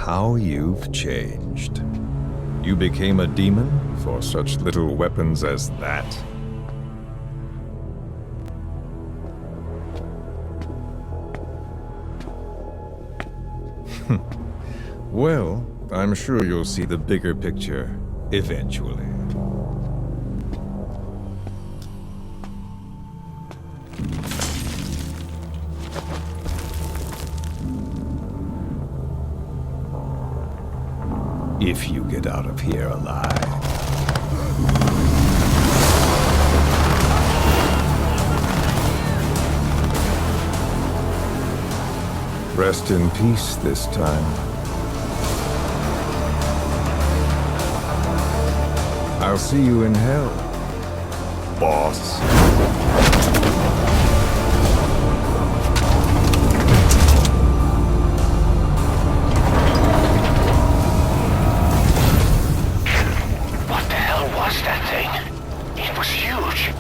how you've changed. You became a demon for such little weapons as that? Well, I'm sure you'll see the bigger picture eventually. If you get out of here alive. Rest in peace this time. I'll see you in hell, boss. What the hell was that thing? It was huge.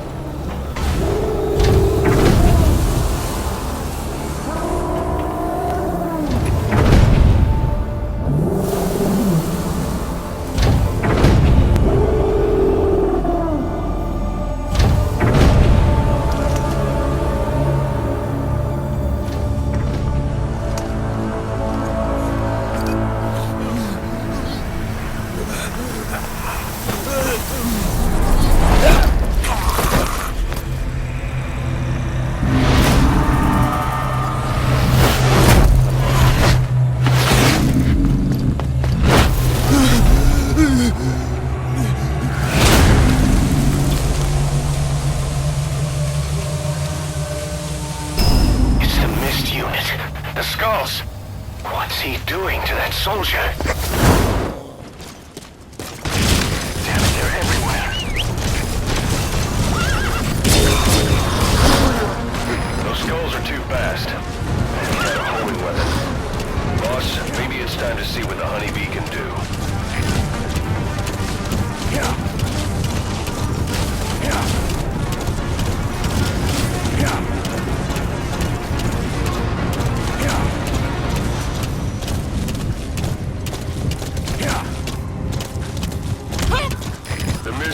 What's he doing to that soldier? Damn it, they're everywhere. Those skulls are too fast. And he had a homing weapon. Boss, maybe it's time to see what the honeybee can do.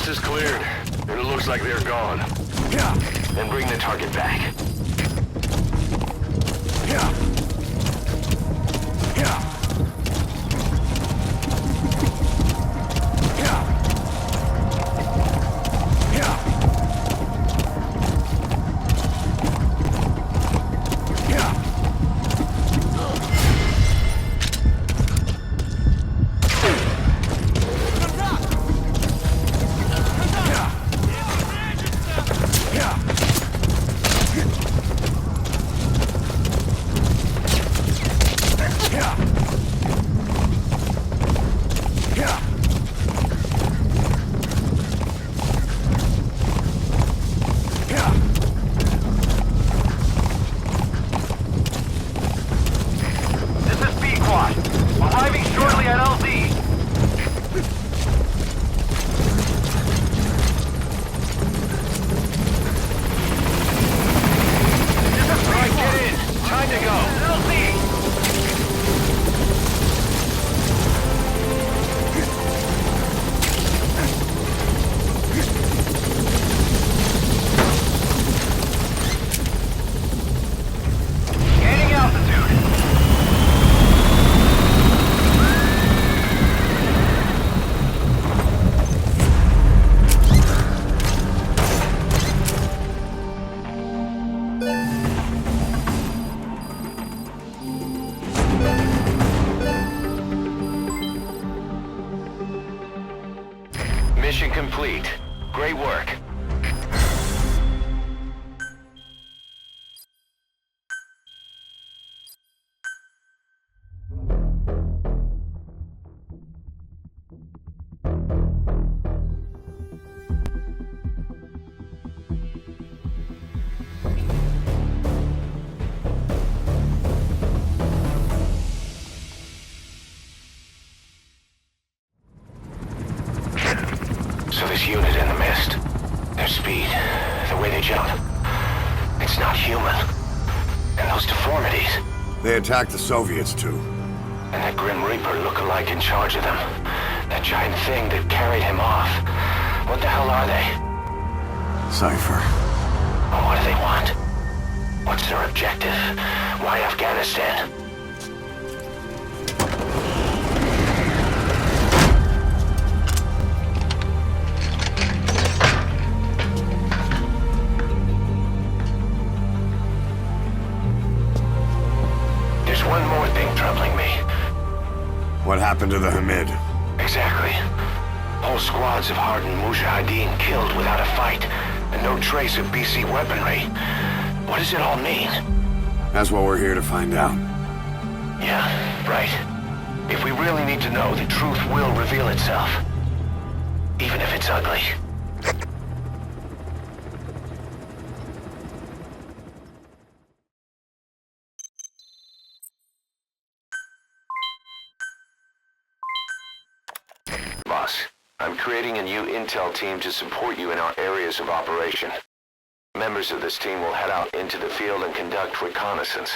Is cleared, and it looks like they're gone. Then bring the target back. Arriving shortly at LZ. Alright, get in. Time to go. LZ! Gaining altitude. Mission complete. Great work. So this unit in the mist, their speed, the way they jump, it's not human. And those deformities. They attacked the Soviets too. And that Grim Reaper look-alike in charge of them. That giant thing that carried him off. What the hell are they? Cypher. What do they want? What's their objective? Why Afghanistan? There's one more thing troubling me. What happened to the Hamid? Exactly. Whole squads of hardened Mujahideen killed without a fight, and no trace of BC weaponry. What does it all mean? That's what we're here to find out. Yeah, right. If we really need to know, the truth will reveal itself. Even if it's ugly. Boss, I'm creating a new intel team to support you in our areas of operation. Members of this team will head out into the field and conduct reconnaissance.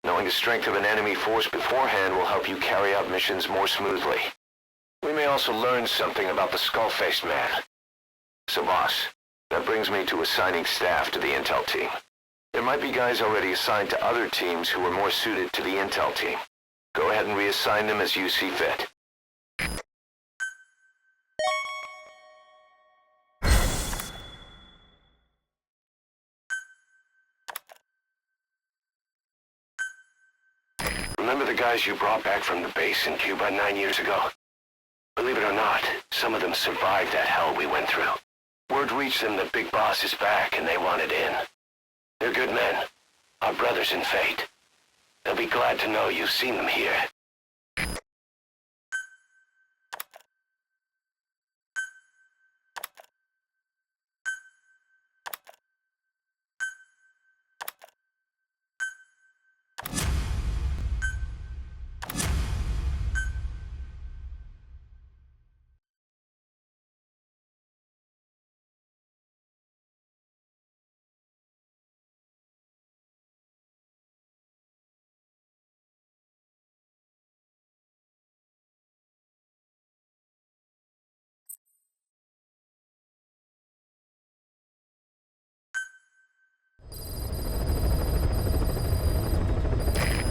Knowing the strength of an enemy force beforehand will help you carry out missions more smoothly. We may also learn something about the Skull-Faced Man. So boss, that brings me to assigning staff to the intel team. There might be guys already assigned to other teams who are more suited to the intel team. Go ahead and reassign them as you see fit. Remember the guys you brought back from the base in Cuba 9 years ago? Believe it or not, some of them survived that hell we went through. Word reached them that Big Boss is back and they wanted in. They're good men, our brothers in fate. They'll be glad to know you've seen them here.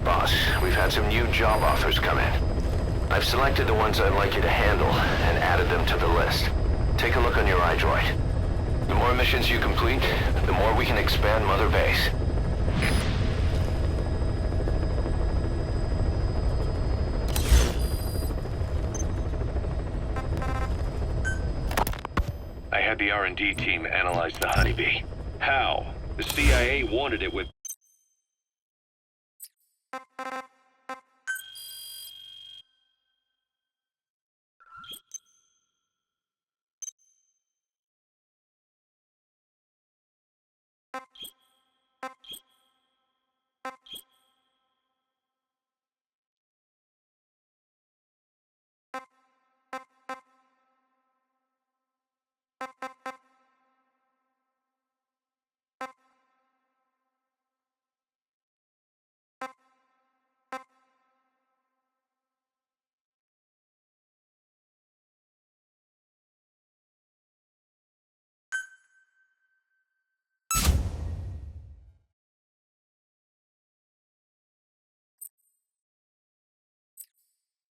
Boss, we've had some new job offers come in. I've selected the ones I'd like you to handle and added them to the list. Take a look on your iDroid. The more missions you complete, the more we can expand Mother Base. I had the R&D team analyze the honeybee. How? The CIA wanted it with...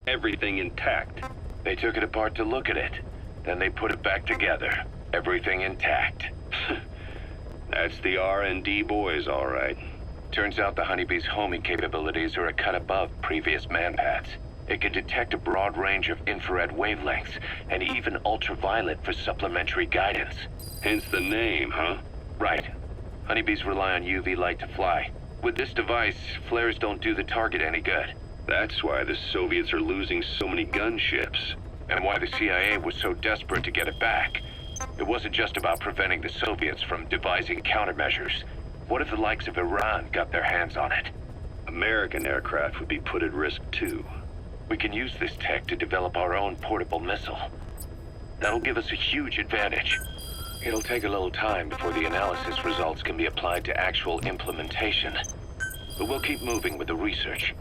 Everything intact. They took it apart to look at it. Then they put it back together. Everything intact. That's the R&D boys, all right. Turns out the honeybee's homing capabilities are a cut above previous manpads. It can detect a broad range of infrared wavelengths, and even ultraviolet for supplementary guidance. Hence the name, huh? Right. Honeybees rely on UV light to fly. With this device, flares don't do the target any good. That's why the Soviets are losing so many gunships, and why the CIA was so desperate to get it back. It wasn't just about preventing the Soviets from devising countermeasures. What if the likes of Iran got their hands on it? American aircraft would be put at risk too. We can use this tech to develop our own portable missile. That'll give us a huge advantage. It'll take a little time before the analysis results can be applied to actual implementation. But we'll keep moving with the research.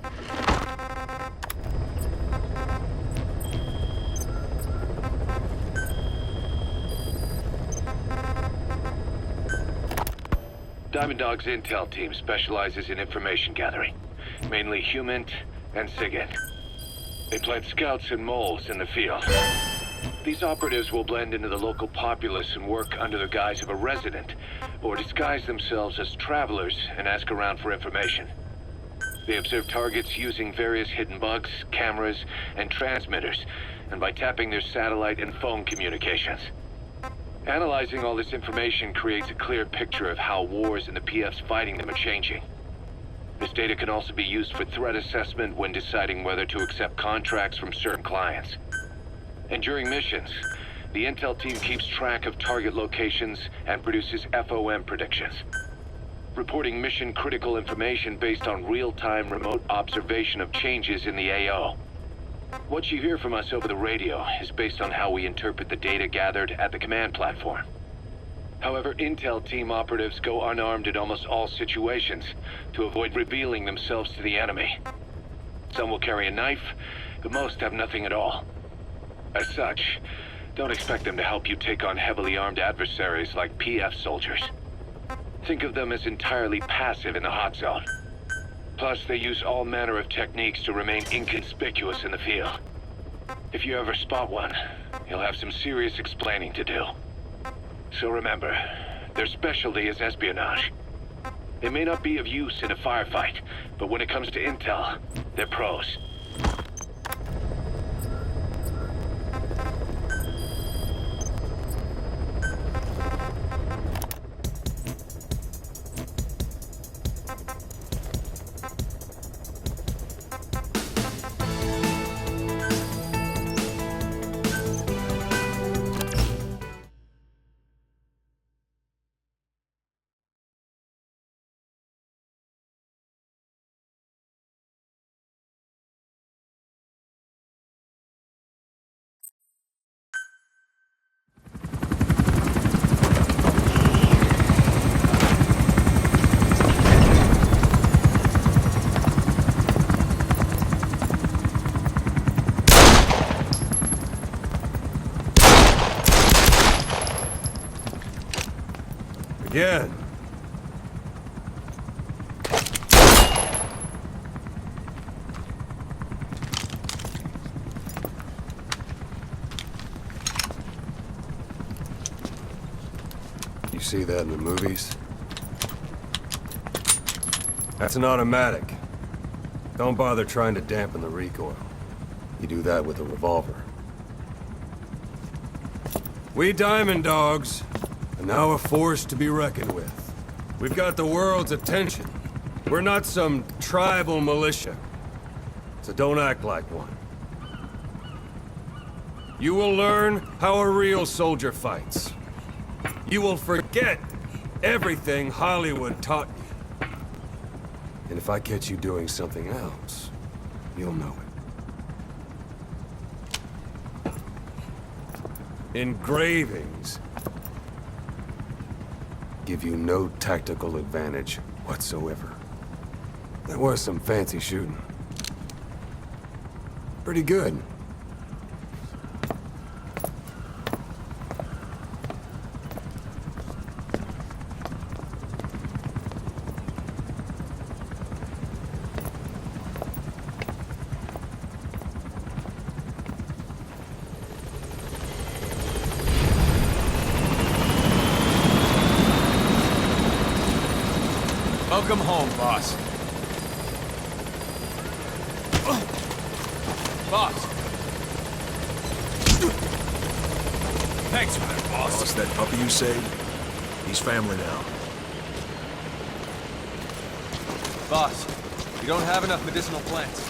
Diamond Dog's intel team specializes in information gathering, mainly HUMINT and SIGINT. They plant scouts and moles in the field. These operatives will blend into the local populace and work under the guise of a resident, or disguise themselves as travelers and ask around for information. They observe targets using various hidden bugs, cameras, and transmitters, and by tapping their satellite and phone communications. Analyzing all this information creates a clear picture of how wars and the PFs fighting them are changing. This data can also be used for threat assessment when deciding whether to accept contracts from certain clients. And during missions, the intel team keeps track of target locations and produces FOM predictions, reporting mission-critical information based on real-time remote observation of changes in the AO. What you hear from us over the radio is based on how we interpret the data gathered at the command platform. However, intel team operatives go unarmed in almost all situations to avoid revealing themselves to the enemy. Some will carry a knife, but most have nothing at all. As such, don't expect them to help you take on heavily armed adversaries like PF soldiers. Think of them as entirely passive in the hot zone. Plus, they use all manner of techniques to remain inconspicuous in the field. If you ever spot one, you'll have some serious explaining to do. So remember, their specialty is espionage. They may not be of use in a firefight, but when it comes to intel, they're pros. Again. You see that in the movies? That's an automatic. Don't bother trying to dampen the recoil. You do that with a revolver. We Diamond Dogs are now a force to be reckoned with. We've got the world's attention. We're not some tribal militia, so don't act like one. You will learn how a real soldier fights. You will forget everything Hollywood taught you. And if I catch you doing something else, you'll know it. Engravings give you no tactical advantage whatsoever. That was some fancy shooting. Pretty good. Welcome home, boss. Boss. Thanks for that, boss. Boss, that puppy you saved? He's family now. Boss, you don't have enough medicinal plants.